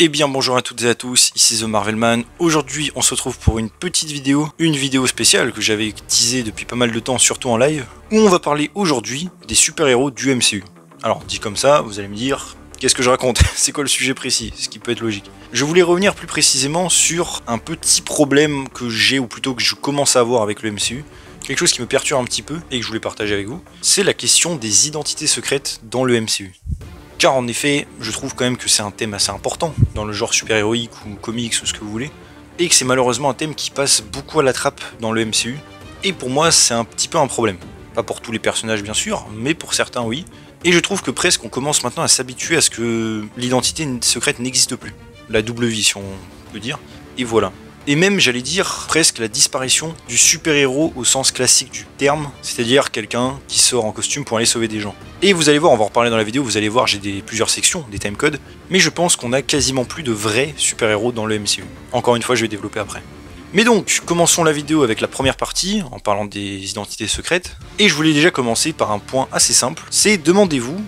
Eh bien bonjour à toutes et à tous, ici The Marvelman. Aujourd'hui on se retrouve pour une petite vidéo, une vidéo spéciale que j'avais teasée depuis pas mal de temps, surtout en live, où on va parler aujourd'hui des super-héros du MCU. Alors dit comme ça, vous allez me dire, qu'est-ce que je raconte? C'est quoi le sujet précis? Ce qui peut être logique. Je voulais revenir plus précisément sur un petit problème que j'ai, ou plutôt que je commence à avoir avec le MCU. Quelque chose qui me perturbe un petit peu et que je voulais partager avec vous, c'est la question des identités secrètes dans le MCU. Car en effet, je trouve quand même que c'est un thème assez important dans le genre super-héroïque ou comics ou ce que vous voulez, et que c'est malheureusement un thème qui passe beaucoup à la trappe dans le MCU, et pour moi c'est un petit peu un problème. Pas pour tous les personnages bien sûr, mais pour certains oui, et je trouve que presque on commence maintenant à s'habituer à ce que l'identité secrète n'existe plus. La double vie si on peut dire, et voilà. Et même, j'allais dire, presque la disparition du super-héros au sens classique du terme, c'est-à-dire quelqu'un qui sort en costume pour aller sauver des gens. Et vous allez voir, on va en reparler dans la vidéo, vous allez voir, j'ai plusieurs sections, des timecodes, mais je pense qu'on a quasiment plus de vrais super-héros dans le MCU. Encore une fois, je vais développer après. Mais donc, commençons la vidéo avec la première partie, en parlant des identités secrètes, et je voulais déjà commencer par un point assez simple, c'est demandez-vous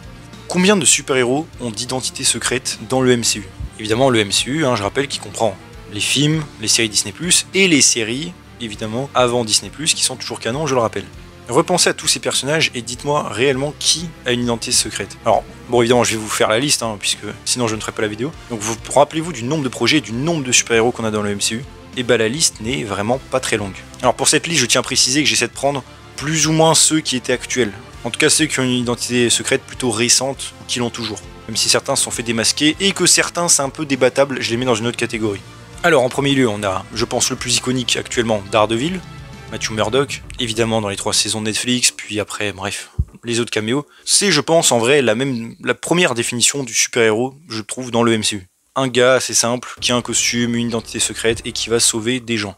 combien de super-héros ont d'identités secrètes dans le MCU. Évidemment, le MCU, je rappelle, qui comprend les films, les séries Disney+, et les séries, évidemment, avant Disney+, qui sont toujours canon, je le rappelle. Repensez à tous ces personnages et dites-moi réellement qui a une identité secrète. Alors, bon évidemment, je vais vous faire la liste, puisque sinon je ne ferai pas la vidéo. Donc rappelez-vous du nombre de projets et du nombre de super-héros qu'on a dans le MCU, et bah la liste n'est vraiment pas très longue. Alors pour cette liste, je tiens à préciser que j'essaie de prendre plus ou moins ceux qui étaient actuels. En tout cas ceux qui ont une identité secrète plutôt récente, ou qui l'ont toujours. Même si certains se sont fait démasquer, et que certains c'est un peu débattable, je les mets dans une autre catégorie. Alors en premier lieu, on a, je pense, le plus iconique actuellement, Daredevil, Matthew Murdock, évidemment dans les 3 saisons de Netflix, puis après, bref, les autres caméos. C'est, je pense, en vrai, la première définition du super-héros, je trouve, dans le MCU. Un gars assez simple, qui a un costume, une identité secrète, et qui va sauver des gens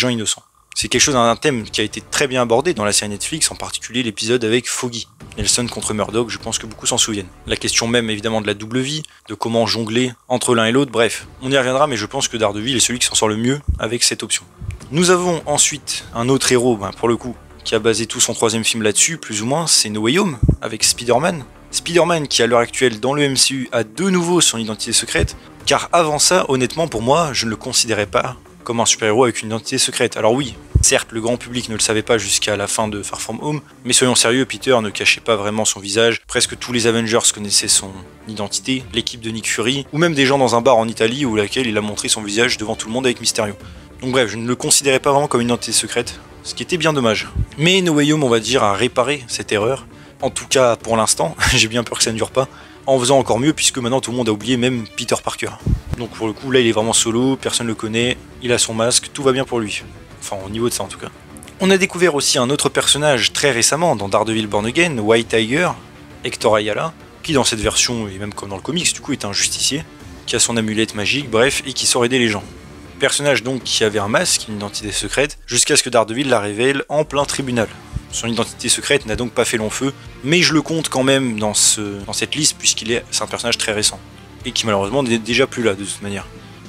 innocents. C'est quelque chose, un thème qui a été très bien abordé dans la série Netflix, en particulier l'épisode avec Foggy, Nelson contre Murdock, je pense que beaucoup s'en souviennent. La question même évidemment de la double vie, de comment jongler entre l'un et l'autre, bref, on y reviendra, mais je pense que Daredevil est celui qui s'en sort le mieux avec cette option. Nous avons ensuite un autre héros, pour le coup, qui a basé tout son 3e film là-dessus, plus ou moins, c'est No Way Home, avec Spider-Man. Spider-Man qui à l'heure actuelle dans le MCU a de nouveau son identité secrète, car avant ça, honnêtement pour moi, je ne le considérais pas comme un super-héros avec une identité secrète. Alors oui, certes, le grand public ne le savait pas jusqu'à la fin de Far From Home, mais soyons sérieux, Peter ne cachait pas vraiment son visage, presque tous les Avengers connaissaient son identité, l'équipe de Nick Fury, ou même des gens dans un bar en Italie où laquelle il a montré son visage devant tout le monde avec Mysterio. Donc bref, je ne le considérais pas vraiment comme une identité secrète, ce qui était bien dommage. Mais No Way Home, on va dire, a réparé cette erreur, en tout cas pour l'instant, j'ai bien peur que ça ne dure pas, en faisant encore mieux puisque maintenant tout le monde a oublié même Peter Parker. Donc pour le coup là il est vraiment solo, personne ne le connaît, il a son masque, tout va bien pour lui. Enfin au niveau de ça en tout cas. On a découvert aussi un autre personnage très récemment dans Daredevil Born Again, White Tiger, Hector Ayala, qui dans cette version, et même comme dans le comics du coup, est un justicier, qui a son amulette magique, bref, et qui sort aider les gens. Personnage donc qui avait un masque, une identité secrète, jusqu'à ce que Daredevil la révèle en plein tribunal. Son identité secrète n'a donc pas fait long feu, mais je le compte quand même dans cette liste c'est un personnage très récent, et qui malheureusement n'est déjà plus là de toute manière.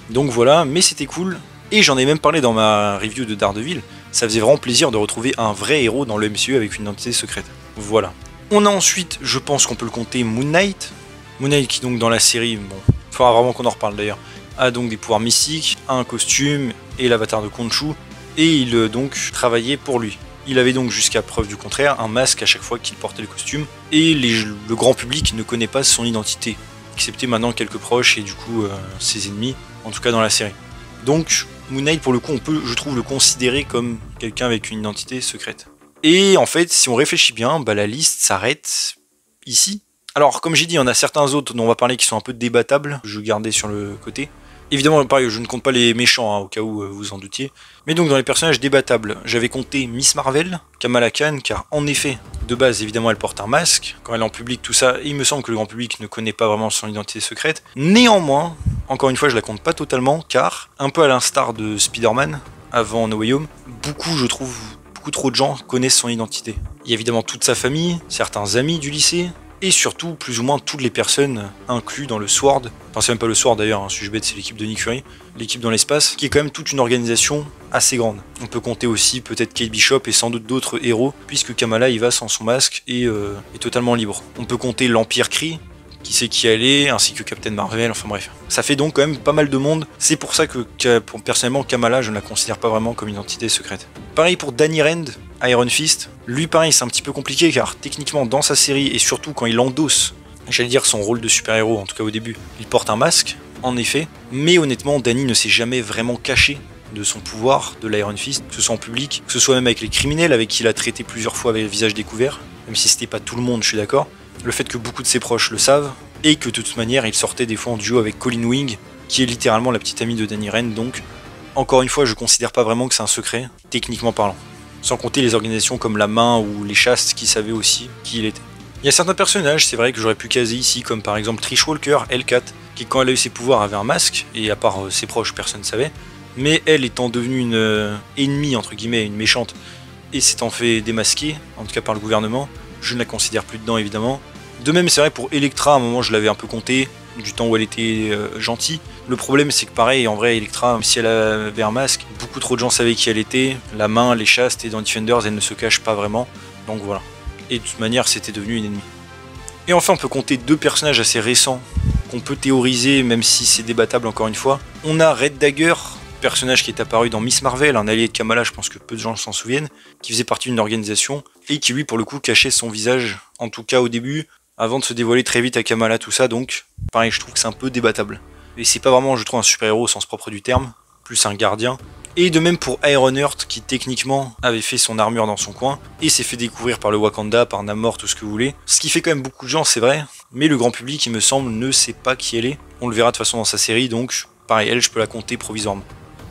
Donc voilà, mais c'était cool, et j'en ai même parlé dans ma review de Daredevil, ça faisait vraiment plaisir de retrouver un vrai héros dans le MCU avec une identité secrète. Voilà. On a ensuite, je pense qu'on peut le compter, Moon Knight. Moon Knight qui donc dans la série, bon, il faudra vraiment qu'on en reparle d'ailleurs, a donc des pouvoirs mystiques, a un costume, et l'avatar de Khonshu, et il donc travaillait pour lui. Il avait donc jusqu'à preuve du contraire un masque à chaque fois qu'il portait le costume, et le grand public ne connaît pas son identité, excepté maintenant quelques proches et du coup ses ennemis, en tout cas dans la série. Donc Moon Knight pour le coup on peut, je trouve, le considérer comme quelqu'un avec une identité secrète. Et en fait si on réfléchit bien, la liste s'arrête ici. Alors comme j'ai dit, il y en a certains autres dont on va parler qui sont un peu débattables, je gardais sur le côté. Évidemment, pareil, je ne compte pas les méchants, au cas où vous en doutiez. Mais donc dans les personnages débattables, j'avais compté Miss Marvel, Kamala Khan, car en effet, de base, évidemment, elle porte un masque. Quand elle est en public, tout ça, et il me semble que le grand public ne connaît pas vraiment son identité secrète. Néanmoins, encore une fois, je la compte pas totalement, car, un peu à l'instar de Spider-Man, avant No Way Home, je trouve, beaucoup trop de gens connaissent son identité. Il y a évidemment toute sa famille, certains amis du lycée, et surtout plus ou moins toutes les personnes incluses dans le SWORD, enfin c'est même pas le SWORD d'ailleurs, si je suis bête c'est l'équipe de Nick Fury, l'équipe dans l'espace, qui est quand même toute une organisation assez grande. On peut compter aussi peut-être Kate Bishop et sans doute d'autres héros, puisque Kamala y va sans son masque et est totalement libre. On peut compter l'Empire Kree, qui sait qui elle est, ainsi que Captain Marvel, enfin bref. Ça fait donc quand même pas mal de monde, c'est pour ça que personnellement Kamala je ne la considère pas vraiment comme une entité secrète. Pareil pour Danny Rand, Iron Fist, lui pareil c'est un petit peu compliqué car techniquement dans sa série et surtout quand il endosse, j'allais dire son rôle de super-héros, en tout cas au début, il porte un masque, en effet, mais honnêtement Danny ne s'est jamais vraiment caché de son pouvoir de l'Iron Fist, que ce soit en public, que ce soit même avec les criminels avec qui il a traité plusieurs fois avec le visage découvert, même si c'était pas tout le monde, je suis d'accord. Le fait que beaucoup de ses proches le savent, et que de toute manière il sortait des fois en duo avec Colleen Wing, qui est littéralement la petite amie de Danny Rand, donc encore une fois je considère pas vraiment que c'est un secret, techniquement parlant. Sans compter les organisations comme la Main ou les Chastes qui savaient aussi qui il était. Il y a certains personnages, c'est vrai que j'aurais pu caser ici, comme par exemple Trish Walker, Hellcat, qui quand elle a eu ses pouvoirs avait un masque, et à part ses proches personne ne savait, mais elle étant devenue une ennemie entre guillemets, une méchante, et s'étant fait démasquer, en tout cas par le gouvernement, je ne la considère plus dedans évidemment. De même c'est vrai pour Elektra, à un moment je l'avais un peu compté, du temps où elle était gentille. Le problème c'est que pareil, en vrai Elektra, même si elle avait un masque, beaucoup trop de gens savaient qui elle était, la Main, les Chastes et dans Defenders elle ne se cache pas vraiment, donc voilà. Et de toute manière c'était devenu une ennemie. Et enfin on peut compter deux personnages assez récents, qu'on peut théoriser même si c'est débattable encore une fois. On a Red Dagger, personnage qui est apparu dans Miss Marvel, un allié de Kamala, je pense que peu de gens s'en souviennent, qui faisait partie d'une organisation, et qui lui pour le coup cachait son visage, en tout cas au début, avant de se dévoiler très vite à Kamala, tout ça, donc pareil je trouve que c'est un peu débattable. Et c'est pas vraiment je trouve un super-héros au sens propre du terme, plus un gardien. Et de même pour Ironheart qui techniquement avait fait son armure dans son coin, et s'est fait découvrir par le Wakanda, par Namor, tout ce que vous voulez. Ce qui fait quand même beaucoup de gens c'est vrai, mais le grand public il me semble ne sait pas qui elle est. On le verra de toute façon dans sa série, donc pareil elle je peux la compter provisoirement.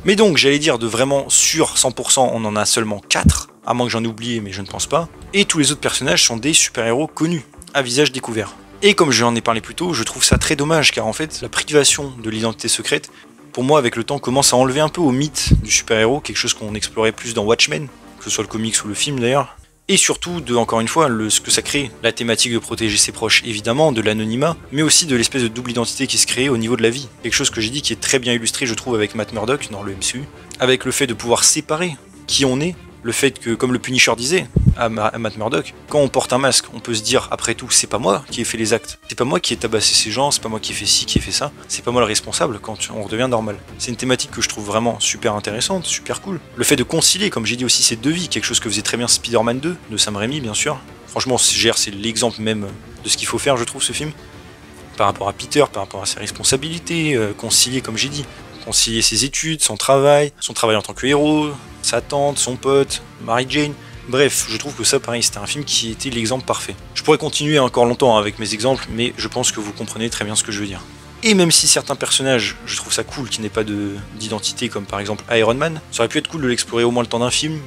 Mais donc, j'allais dire de vraiment sûr 100%, on en a seulement 4, à moins que j'en ai oublié, mais je ne pense pas. Et tous les autres personnages sont des super-héros connus, à visage découvert. Et comme je en ai parlé plus tôt, je trouve ça très dommage, car en fait, la privation de l'identité secrète, pour moi, avec le temps, commence à enlever un peu au mythe du super-héros, quelque chose qu'on explorait plus dans Watchmen, que ce soit le comics ou le film d'ailleurs. Et surtout, encore une fois, ce que ça crée, la thématique de protéger ses proches, évidemment, de l'anonymat, mais aussi de l'espèce de double identité qui se crée au niveau de la vie. Quelque chose que j'ai dit qui est très bien illustré, je trouve, avec Matt Murdock dans le MCU, avec le fait de pouvoir séparer qui on est, le fait que, comme le Punisher disait à Matt Murdock, quand on porte un masque, on peut se dire, après tout, c'est pas moi qui ai fait les actes, c'est pas moi qui ai tabassé ces gens, c'est pas moi qui ai fait ci, qui ai fait ça, c'est pas moi le responsable quand on redevient normal. C'est une thématique que je trouve vraiment super intéressante, super cool. Le fait de concilier, comme j'ai dit aussi, ces deux vies, quelque chose que faisait très bien Spider-Man 2, de Sam Raimi bien sûr. Franchement, c'est l'exemple même de ce qu'il faut faire, je trouve, ce film. Par rapport à Peter, par rapport à ses responsabilités, concilier, comme j'ai dit, concilier ses études, son travail en tant que héros, sa tante, son pote, Mary Jane. Bref, je trouve que ça, pareil, c'était un film qui était l'exemple parfait. Je pourrais continuer encore longtemps avec mes exemples, mais je pense que vous comprenez très bien ce que je veux dire. Et même si certains personnages, je trouve ça cool qu'il n'ait pas d'identité, comme par exemple Iron Man, ça aurait pu être cool de l'explorer au moins le temps d'un film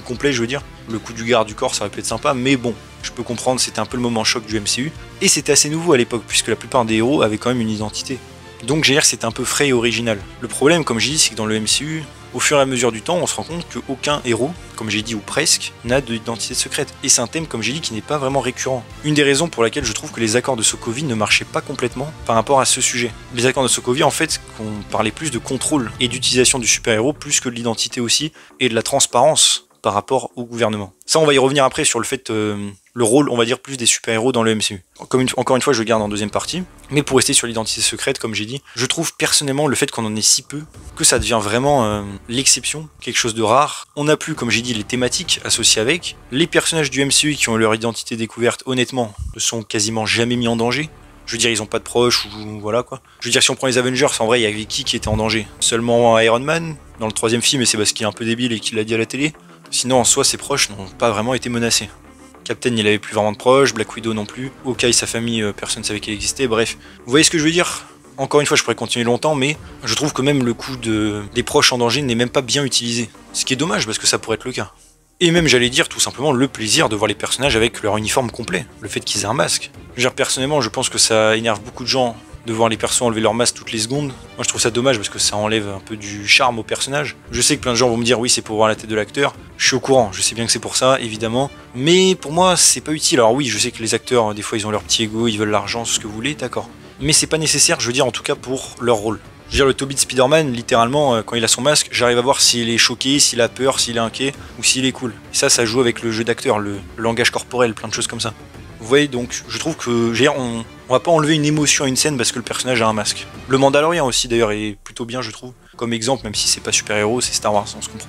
complet, je veux dire. Le coup du garde du corps, ça aurait pu être sympa, mais bon, je peux comprendre, c'était un peu le moment choc du MCU, et c'était assez nouveau à l'époque, puisque la plupart des héros avaient quand même une identité. Donc j'ai dire que c'était un peu frais et original. Le problème, comme j'ai dit, c'est que dans le MCU, au fur et à mesure du temps, on se rend compte qu'aucun héros, comme j'ai dit ou presque, n'a d'identité secrète. Et c'est un thème, comme j'ai dit, qui n'est pas vraiment récurrent. Une des raisons pour laquelle je trouve que les accords de Sokovie ne marchaient pas complètement par rapport à ce sujet. Les accords de Sokovie, en fait, qu'on parlait plus de contrôle et d'utilisation du super-héros, plus que de l'identité aussi, et de la transparence par rapport au gouvernement. Ça, on va y revenir après sur le fait, le rôle, on va dire, plus des super-héros dans le MCU. Encore une fois, je le garde en deuxième partie, mais pour rester sur l'identité secrète, comme j'ai dit, je trouve personnellement le fait qu'on en ait si peu, que ça devient vraiment l'exception, quelque chose de rare. On n'a plus, comme j'ai dit, les thématiques associées avec. Les personnages du MCU qui ont leur identité découverte, honnêtement, ne sont quasiment jamais mis en danger. Je veux dire, ils ont pas de proches, ou voilà quoi. Je veux dire, si on prend les Avengers, en vrai, il y avait qui était en danger? Seulement Iron Man, dans le troisième film, et c'est parce qu'il est un peu débile et qu'il l'a dit à la télé. Sinon, en soi, ses proches n'ont pas vraiment été menacés. Captain, il avait plus vraiment de proches, Black Widow non plus. Hawkeye, sa famille, personne ne savait qu'elle existait, bref. Vous voyez ce que je veux dire? Encore une fois, je pourrais continuer longtemps, mais je trouve que même le coup des proches en danger n'est même pas bien utilisé. Ce qui est dommage, parce que ça pourrait être le cas. Et même, j'allais dire, tout simplement, le plaisir de voir les personnages avec leur uniforme complet. Le fait qu'ils aient un masque. Je veux dire, personnellement, je pense que ça énerve beaucoup de gens de voir les persos enlever leur masque toutes les secondes. Moi je trouve ça dommage parce que ça enlève un peu du charme au personnage. Je sais que plein de gens vont me dire oui c'est pour voir la tête de l'acteur. Je suis au courant, je sais bien que c'est pour ça évidemment. Mais pour moi c'est pas utile. Alors oui je sais que les acteurs des fois ils ont leur petit ego, ils veulent l'argent, ce que vous voulez, d'accord. Mais c'est pas nécessaire, je veux dire en tout cas pour leur rôle. Je veux dire le Toby de Spider-Man, littéralement quand il a son masque, j'arrive à voir s'il est choqué, s'il a peur, s'il est inquiet ou s'il est cool. Et ça joue avec le jeu d'acteur, le langage corporel, plein de choses comme ça. Vous voyez, donc je trouve que on va pas enlever une émotion à une scène parce que le personnage a un masque. Le Mandalorian aussi d'ailleurs est plutôt bien, je trouve, comme exemple, même si c'est pas super-héros, c'est Star Wars, on se comprend.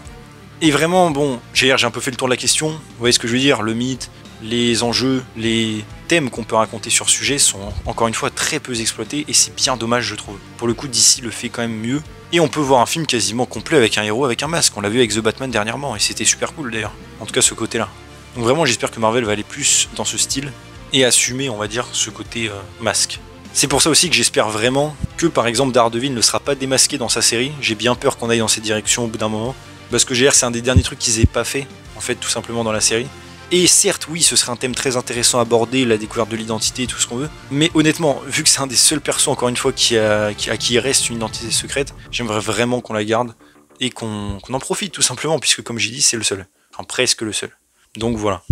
Et vraiment, bon, j'ai un peu fait le tour de la question, vous voyez ce que je veux dire, le mythe, les enjeux, les thèmes qu'on peut raconter sur ce sujet sont encore une fois très peu exploités et c'est bien dommage, je trouve. Pour le coup, DC le fait quand même mieux. Et on peut voir un film quasiment complet avec un héros avec un masque, on l'a vu avec The Batman dernièrement et c'était super cool d'ailleurs, en tout cas ce côté-là. Donc vraiment j'espère que Marvel va aller plus dans ce style et assumer, on va dire, ce côté masque. C'est pour ça aussi que j'espère vraiment que par exemple Daredevil ne sera pas démasqué dans sa série. J'ai bien peur qu'on aille dans cette direction au bout d'un moment. Parce que c'est un des derniers trucs qu'ils aient pas fait, en fait, tout simplement dans la série. Et certes, oui, ce serait un thème très intéressant à aborder, la découverte de l'identité, tout ce qu'on veut. Mais honnêtement, vu que c'est un des seuls persos, encore une fois, à qui il reste une identité secrète, j'aimerais vraiment qu'on la garde et qu'on en profite, tout simplement, puisque comme j'ai dit, c'est le seul. Enfin, presque le seul. Donc voilà.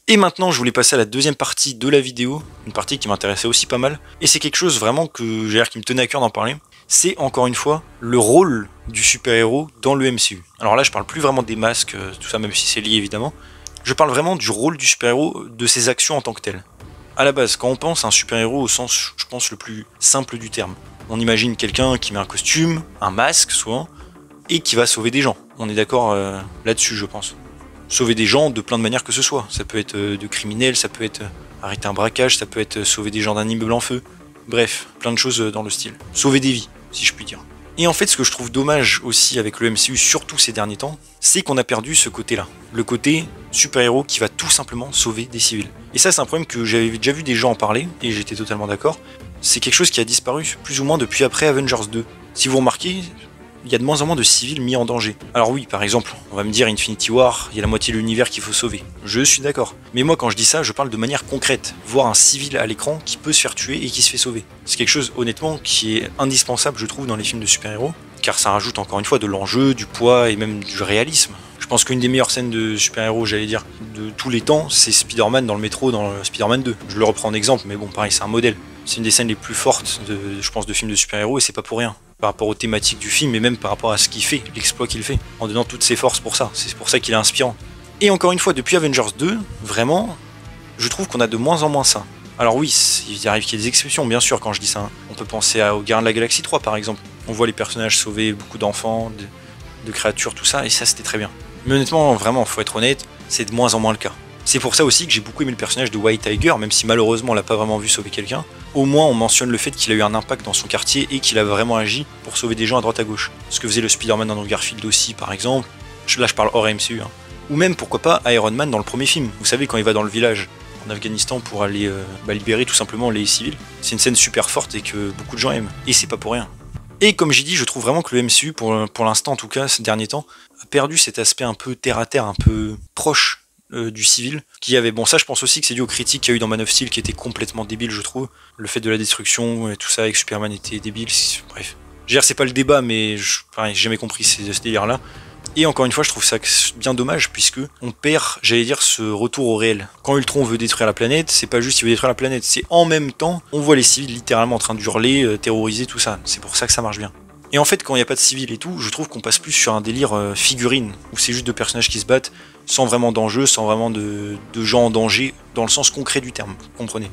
Et maintenant, je voulais passer à la deuxième partie de la vidéo, une partie qui m'intéressait aussi pas mal. Et c'est quelque chose vraiment qui me tenait à cœur d'en parler. C'est encore une fois le rôle du super-héros dans le MCU. Alors là, je parle plus vraiment des masques, tout ça, même si c'est lié évidemment. Je parle vraiment du rôle du super-héros, de ses actions en tant que tel. À la base, quand on pense à un super-héros au sens, je pense, le plus simple du terme, on imagine quelqu'un qui met un costume, un masque souvent, et qui va sauver des gens. On est d'accord là-dessus, je pense. Sauver des gens de plein de manières que ce soit. Ça peut être de criminels, ça peut être arrêter un braquage, ça peut être sauver des gens d'un immeuble en feu. Bref, plein de choses dans le style. Sauver des vies, si je puis dire. Et en fait, ce que je trouve dommage aussi avec le MCU, surtout ces derniers temps, c'est qu'on a perdu ce côté-là. Le côté super-héros qui va tout simplement sauver des civils. Et ça, c'est un problème que j'avais déjà vu des gens en parler, et j'étais totalement d'accord. C'est quelque chose qui a disparu, plus ou moins depuis après Avengers 2. Si vous remarquez, il y a de moins en moins de civils mis en danger. Alors oui, par exemple, on va me dire Infinity War, il y a la moitié de l'univers qu'il faut sauver. Je suis d'accord. Mais moi, quand je dis ça, je parle de manière concrète. Voir un civil à l'écran qui peut se faire tuer et qui se fait sauver. C'est quelque chose, honnêtement, qui est indispensable, je trouve, dans les films de super-héros, car ça rajoute encore une fois de l'enjeu, du poids et même du réalisme. Je pense qu'une des meilleures scènes de super-héros, j'allais dire, de tous les temps, c'est Spider-Man dans le métro dans Spider-Man 2. Je le reprends en exemple, mais bon, pareil, c'est un modèle. C'est une des scènes les plus fortes, je pense, de films de super-héros, et c'est pas pour rien. Par rapport aux thématiques du film, et même par rapport à ce qu'il fait, l'exploit qu'il fait, en donnant toutes ses forces pour ça. C'est pour ça qu'il est inspirant. Et encore une fois, depuis Avengers 2, vraiment, je trouve qu'on a de moins en moins ça. Alors oui, il arrive qu'il y ait des exceptions, bien sûr, quand je dis ça. On peut penser aux Gardiens de la Galaxie 3, par exemple. On voit les personnages sauver beaucoup d'enfants, de créatures, tout ça, et ça, c'était très bien. Mais honnêtement, vraiment, faut être honnête, c'est de moins en moins le cas. C'est pour ça aussi que j'ai beaucoup aimé le personnage de White Tiger, même si malheureusement on l'a pas vraiment vu sauver quelqu'un. Au moins on mentionne le fait qu'il a eu un impact dans son quartier et qu'il a vraiment agi pour sauver des gens à droite à gauche. Ce que faisait le Spider-Man dans Garfield aussi par exemple. Là je parle hors MCU. Hein. Ou même pourquoi pas Iron Man dans le premier film. Vous savez quand il va dans le village en Afghanistan pour aller libérer tout simplement les civils. C'est une scène super forte et que beaucoup de gens aiment. Et c'est pas pour rien. Et comme j'ai dit, je trouve vraiment que le MCU, pour l'instant en tout cas, ces derniers temps, a perdu cet aspect un peu terre à terre, un peu proche du civil, qui avait, bon ça je pense aussi que c'est dû aux critiques qu'il y a eu dans Man of Steel qui était complètement débile je trouve, le fait de la destruction et tout ça avec Superman était débile, bref. C'est pas le débat mais j'ai jamais compris ce délire là. Et encore une fois je trouve ça bien dommage puisque on perd, j'allais dire, ce retour au réel. Quand Ultron veut détruire la planète, c'est pas juste il veut détruire la planète, c'est en même temps on voit les civils littéralement en train d'hurler, terroriser tout ça, c'est pour ça que ça marche bien. Et en fait, quand il n'y a pas de civils et tout, je trouve qu'on passe plus sur un délire figurine, où c'est juste deux personnages qui se battent, sans vraiment d'enjeu, sans vraiment de gens en danger, dans le sens concret du terme, vous comprenez.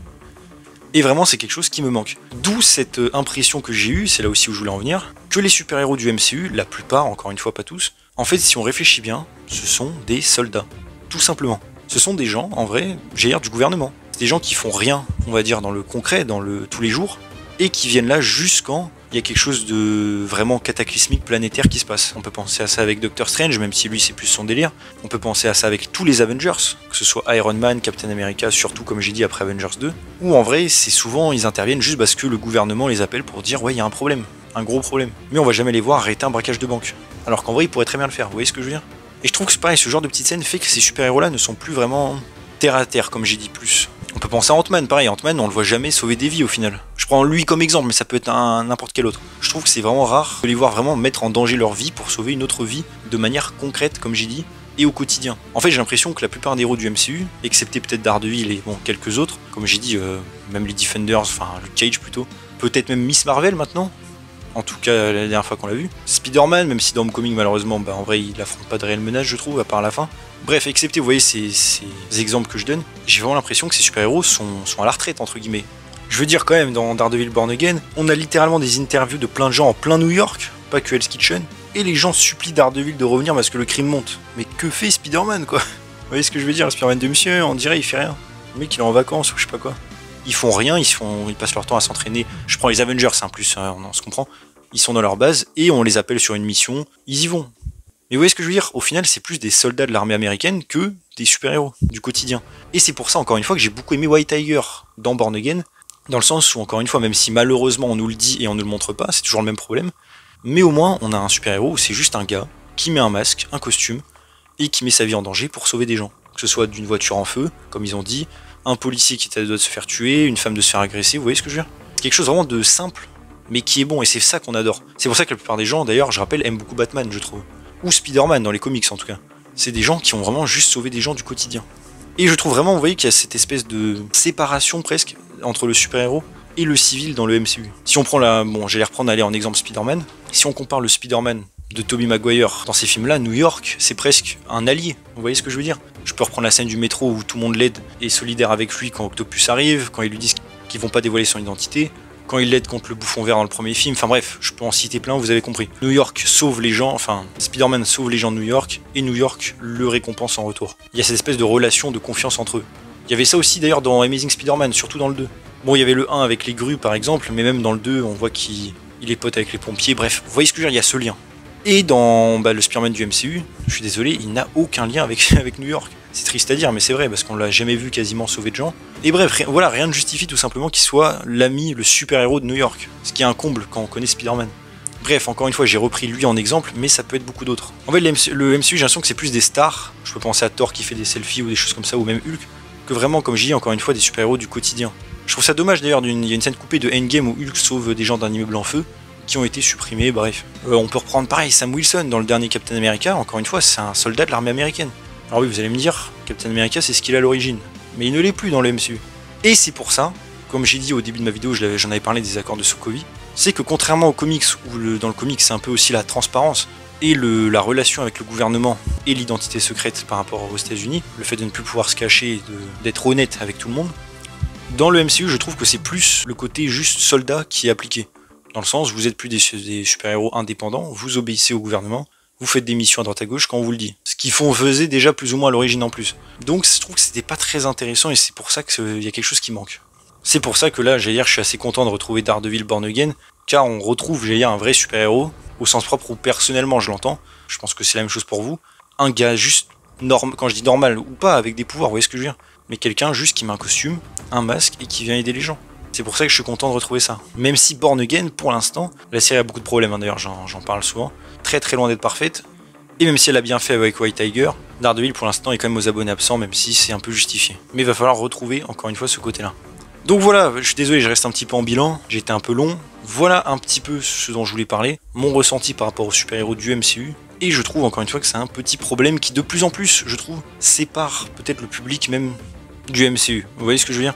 Et vraiment, c'est quelque chose qui me manque. D'où cette impression que j'ai eue, c'est là aussi où je voulais en venir, que les super-héros du MCU, la plupart, encore une fois pas tous, en fait, si on réfléchit bien, ce sont des soldats. Tout simplement. Ce sont des gens, en vrai, j'allais dire du gouvernement. C'est des gens qui font rien, on va dire, dans le concret, dans le tous les jours, et qui viennent là juste quand il y a quelque chose de vraiment cataclysmique, planétaire qui se passe. On peut penser à ça avec Doctor Strange, même si lui c'est plus son délire. On peut penser à ça avec tous les Avengers, que ce soit Iron Man, Captain America, surtout comme j'ai dit après Avengers 2, où en vrai c'est souvent ils interviennent juste parce que le gouvernement les appelle pour dire ouais il y a un problème, un gros problème. Mais on va jamais les voir arrêter un braquage de banque. Alors qu'en vrai ils pourraient très bien le faire, vous voyez ce que je veux dire? Et je trouve que c'est pareil, ce genre de petite scène fait que ces super-héros là ne sont plus vraiment terre à terre comme j'ai dit plus. On peut penser à Ant-Man, pareil, Ant-Man on le voit jamais sauver des vies au final. Je prends lui comme exemple, mais ça peut être n'importe quel autre. Je trouve que c'est vraiment rare de les voir vraiment mettre en danger leur vie pour sauver une autre vie de manière concrète, comme j'ai dit, et au quotidien. En fait j'ai l'impression que la plupart des héros du MCU, excepté peut-être Daredevil et bon quelques autres, comme j'ai dit, même les Defenders, enfin Luke Cage plutôt, peut-être même Miss Marvel maintenant, En tout cas, la dernière fois qu'on l'a vu. Spider-Man, même si dans Homecoming, malheureusement, en vrai, il affronte pas de réelle menace, je trouve, à part la fin. Bref, excepté, vous voyez, ces exemples que je donne, j'ai vraiment l'impression que ces super-héros sont à la retraite, entre guillemets. Je veux dire, quand même, dans Daredevil Born Again, on a littéralement des interviews de plein de gens en plein New York, pas que Hell's Kitchen, et les gens supplient Daredevil de revenir parce que le crime monte. Mais que fait Spider-Man, quoi? Vous voyez ce que je veux dire, le Spider-Man de monsieur, on dirait, il fait rien. Le mec, il est en vacances ou je sais pas quoi. Ils font rien, ils passent leur temps à s'entraîner. Je prends les Avengers, en plus, on se comprend. Ils sont dans leur base et on les appelle sur une mission, ils y vont. Mais vous voyez ce que je veux dire? Au final, c'est plus des soldats de l'armée américaine que des super-héros du quotidien. Et c'est pour ça, encore une fois, que j'ai beaucoup aimé White Tiger dans Born Again, dans le sens où, encore une fois, même si malheureusement on nous le dit et on ne le montre pas, c'est toujours le même problème, mais au moins on a un super-héros où c'est juste un gars qui met un masque, un costume, et qui met sa vie en danger pour sauver des gens. Que ce soit d'une voiture en feu, comme ils ont dit, un policier qui est à deux doigts de se faire tuer, une femme de se faire agresser, vous voyez ce que je veux dire? Quelque chose vraiment de simple, mais qui est bon, et c'est ça qu'on adore. C'est pour ça que la plupart des gens, d'ailleurs, je rappelle, aiment beaucoup Batman, je trouve. Ou Spider-Man, dans les comics en tout cas. C'est des gens qui ont vraiment juste sauvé des gens du quotidien. Et je trouve vraiment, vous voyez, qu'il y a cette espèce de séparation presque entre le super-héros et le civil dans le MCU. Si on prend j'allais reprendre en exemple Spider-Man. Si on compare le Spider-Man de Tobey Maguire dans ces films-là, New York, c'est presque un allié. Vous voyez ce que je veux dire? Je peux reprendre la scène du métro où tout le monde l'aide et est solidaire avec lui quand Octopus arrive, quand ils lui disent qu'ils vont pas dévoiler son identité, quand il l'aide contre le bouffon vert dans le premier film, enfin bref, je peux en citer plein, vous avez compris. New York sauve les gens, enfin, Spider-Man sauve les gens de New York, et New York le récompense en retour. Il y a cette espèce de relation de confiance entre eux. Il y avait ça aussi d'ailleurs dans Amazing Spider-Man, surtout dans le 2. Bon, il y avait le 1 avec les grues par exemple, mais même dans le 2, on voit qu'il est pote avec les pompiers, bref, vous voyez ce que je veux dire, il y a ce lien. Et dans le Spider-Man du MCU, je suis désolé, il n'a aucun lien avec New York. C'est triste à dire, mais c'est vrai, parce qu'on l'a jamais vu quasiment sauver de gens. Et bref, voilà, rien ne justifie tout simplement qu'il soit l'ami, le super-héros de New York. Ce qui est un comble quand on connaît Spider-Man. Bref, encore une fois, j'ai repris lui en exemple, mais ça peut être beaucoup d'autres. En fait, le MCU, j'ai l'impression que c'est plus des stars. Je peux penser à Thor qui fait des selfies ou des choses comme ça, ou même Hulk, que vraiment, comme je dis, encore une fois, des super-héros du quotidien. Je trouve ça dommage d'ailleurs, il y a une scène coupée de Endgame où Hulk sauve des gens d'un immeuble en feu, qui ont été supprimés, bref. On peut reprendre pareil, Sam Wilson dans le dernier Captain America, encore une fois, c'est un soldat de l'armée américaine. Alors oui, vous allez me dire, Captain America c'est ce qu'il a à l'origine, mais il ne l'est plus dans le MCU. Et c'est pour ça, comme j'ai dit au début de ma vidéo, j'en avais parlé des accords de Sokovie, c'est que contrairement aux comics, où dans le comics c'est un peu aussi la transparence, et la relation avec le gouvernement et l'identité secrète par rapport aux États-Unis, le fait de ne plus pouvoir se cacher et d'être honnête avec tout le monde, dans le MCU je trouve que c'est plus le côté juste soldat qui est appliqué. Dans le sens, vous êtes plus des super-héros indépendants, vous obéissez au gouvernement, vous faites des missions à droite à gauche quand on vous le dit. Ce qu'ils faisait déjà plus ou moins à l'origine en plus. Donc je trouve que c'était pas très intéressant et c'est pour ça qu'il y a quelque chose qui manque. C'est pour ça que là, j'allais dire, je suis assez content de retrouver Daredevil Born Again, car on retrouve, j'allais dire, un vrai super-héros, au sens propre où personnellement je l'entends, je pense que c'est la même chose pour vous, un gars juste normal, quand je dis normal ou pas, avec des pouvoirs, vous voyez ce que je veux dire, mais quelqu'un juste qui met un costume, un masque et qui vient aider les gens. C'est pour ça que je suis content de retrouver ça. Même si Born Again, pour l'instant, la série a beaucoup de problèmes, d'ailleurs j'en parle souvent, très très loin d'être parfaite, et même si elle a bien fait avec White Tiger, Daredevil pour l'instant est quand même aux abonnés absents, même si c'est un peu justifié. Mais il va falloir retrouver encore une fois ce côté-là. Donc voilà, je suis désolé, je reste un petit peu en bilan, j'ai été un peu long. Voilà un petit peu ce dont je voulais parler, mon ressenti par rapport aux super-héros du MCU. Et je trouve encore une fois que c'est un petit problème qui de plus en plus, je trouve, sépare peut-être le public même du MCU. Vous voyez ce que je veux dire ?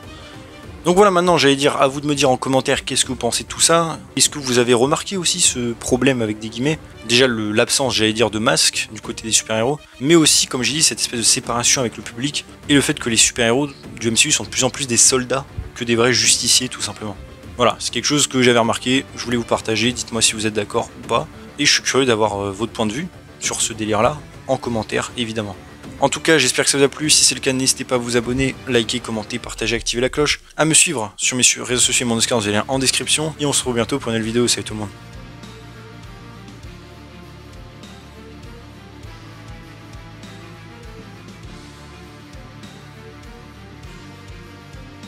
Donc voilà, maintenant j'allais dire à vous de me dire en commentaire qu'est-ce que vous pensez de tout ça. Est-ce que vous avez remarqué aussi ce problème avec des guillemets? Déjà l'absence, j'allais dire, de masque du côté des super-héros, mais aussi, comme j'ai dit, cette espèce de séparation avec le public et le fait que les super-héros du MCU sont de plus en plus des soldats que des vrais justiciers tout simplement. Voilà, c'est quelque chose que j'avais remarqué, je voulais vous partager, dites-moi si vous êtes d'accord ou pas, et je suis curieux d'avoir votre point de vue sur ce délire-là, en commentaire évidemment. En tout cas, j'espère que ça vous a plu. Si c'est le cas, n'hésitez pas à vous abonner, liker, commenter, partager, activer la cloche, à me suivre sur mes réseaux sociaux et mon Oscar, vous avez les liens en description. Et on se retrouve bientôt pour une nouvelle vidéo. Salut tout le monde.